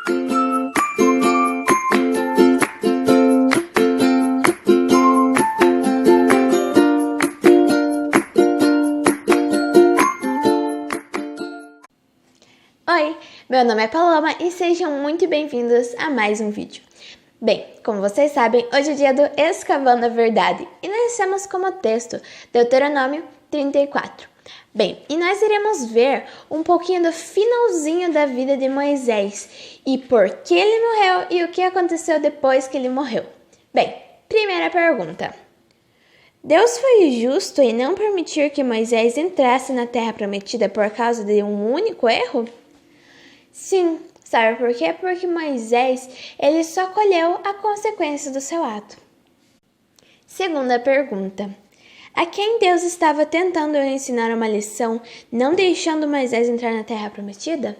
Oi, meu nome é Paloma e sejam muito bem-vindos a mais um vídeo. Bem, como vocês sabem, hoje é o dia do Escavando a Verdade e nós temos como texto Deuteronômio 34. Bem, e nós iremos ver um pouquinho do finalzinho da vida de Moisés e por que ele morreu e o que aconteceu depois que ele morreu. Bem, primeira pergunta. Deus foi justo em não permitir que Moisés entrasse na Terra Prometida por causa de um único erro? Sim, sabe por quê? Porque Moisés, ele só colheu a consequência do seu ato. Segunda pergunta. A quem Deus estava tentando ensinar uma lição, não deixando Moisés entrar na Terra Prometida?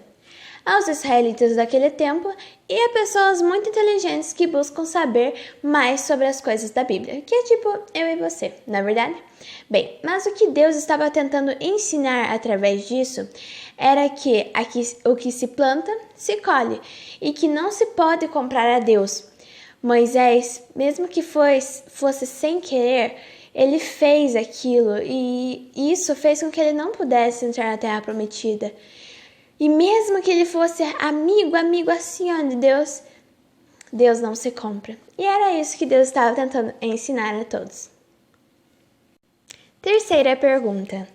Aos israelitas daquele tempo e a pessoas muito inteligentes que buscam saber mais sobre as coisas da Bíblia, que é tipo eu e você, não é verdade? Bem, mas o que Deus estava tentando ensinar através disso era que o que se planta, se colhe, e que não se pode comprar a Deus. Moisés, mesmo que fosse sem querer, ele fez aquilo e isso fez com que ele não pudesse entrar na Terra Prometida. E mesmo que ele fosse amigo assim ó, de Deus, Deus não se compra. E era isso que Deus estava tentando ensinar a todos. Terceira pergunta.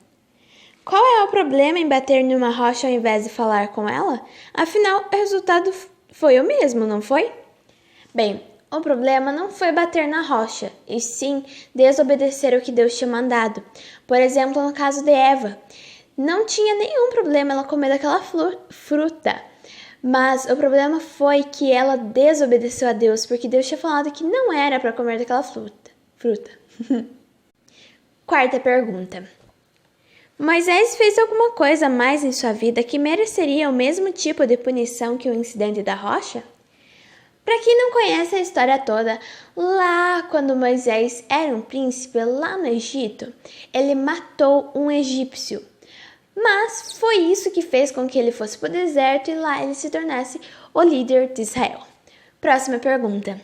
Qual é o problema em bater numa rocha ao invés de falar com ela? Afinal, o resultado foi o mesmo, não foi? Bem, o problema não foi bater na rocha, e sim desobedecer o que Deus tinha mandado. Por exemplo, no caso de Eva. Não tinha nenhum problema ela comer daquela fruta, mas o problema foi que ela desobedeceu a Deus, porque Deus tinha falado que não era para comer daquela fruta. Quarta pergunta. Moisés fez alguma coisa a mais em sua vida que mereceria o mesmo tipo de punição que o incidente da rocha? Para quem não conhece a história toda, lá quando Moisés era um príncipe lá no Egito, ele matou um egípcio. Mas foi isso que fez com que ele fosse para o deserto e lá ele se tornasse o líder de Israel. Próxima pergunta.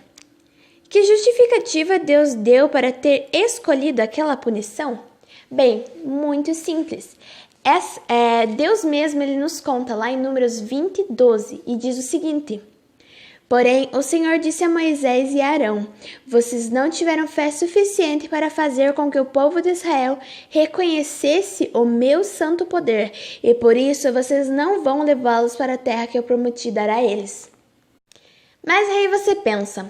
Que justificativa Deus deu para ter escolhido aquela punição? Bem, muito simples. Deus mesmo ele nos conta lá em Números 20:12 e diz o seguinte: Porém, o Senhor disse a Moisés e a Arão: Vocês não tiveram fé suficiente para fazer com que o povo de Israel reconhecesse o meu santo poder, e por isso vocês não vão levá-los para a terra que eu prometi dar a eles. Mas aí você pensa,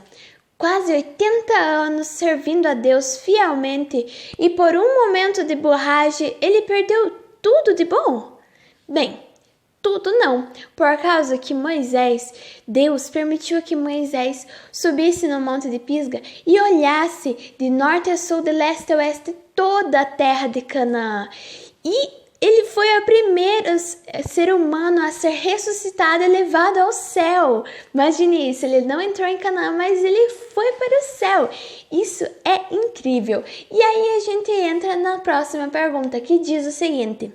quase 80 anos servindo a Deus fielmente e por um momento de borragem ele perdeu tudo de bom? Bem, tudo não, por causa que Deus permitiu que Moisés subisse no monte de Pisga e olhasse de norte a sul, de leste a oeste, toda a terra de Canaã. E ele foi o primeiro ser humano a ser ressuscitado e levado ao céu. Imagine isso, ele não entrou em Canaã, mas ele foi para o céu. Isso é incrível. E aí a gente entra na próxima pergunta, que diz o seguinte: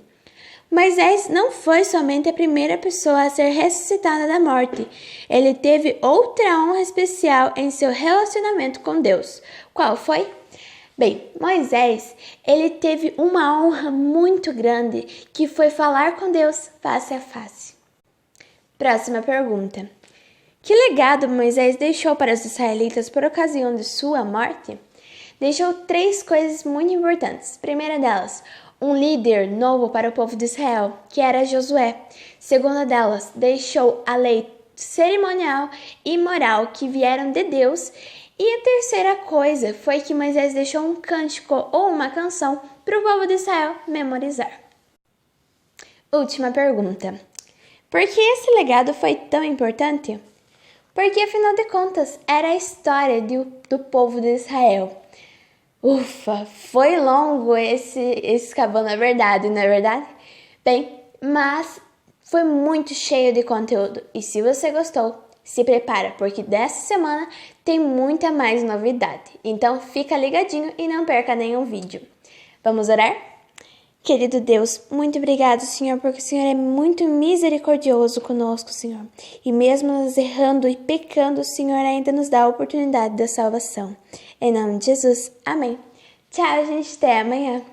Moisés não foi somente a primeira pessoa a ser ressuscitada da morte. Ele teve outra honra especial em seu relacionamento com Deus. Qual foi? Bem, Moisés, ele teve uma honra muito grande, que foi falar com Deus face a face. Próxima pergunta. Que legado Moisés deixou para os israelitas por ocasião de sua morte? Deixou 3 coisas muito importantes. Primeira delas, um líder novo para o povo de Israel, que era Josué. Segunda delas, deixou a lei cerimonial e moral que vieram de Deus. E a terceira coisa foi que Moisés deixou um cântico ou uma canção para o povo de Israel memorizar. Última pergunta. Por que esse legado foi tão importante? Porque, afinal de contas, era a história do povo de Israel. Ufa, foi longo esse Escavando a Verdade, não é verdade? Bem, mas foi muito cheio de conteúdo. E se você gostou, se prepara, porque dessa semana tem muita mais novidade. Então fica ligadinho e não perca nenhum vídeo. Vamos orar? Querido Deus, muito obrigado, Senhor, porque o Senhor é muito misericordioso conosco, Senhor. E mesmo nós errando e pecando, o Senhor ainda nos dá a oportunidade da salvação. Em nome de Jesus, amém. Tchau, gente, até amanhã.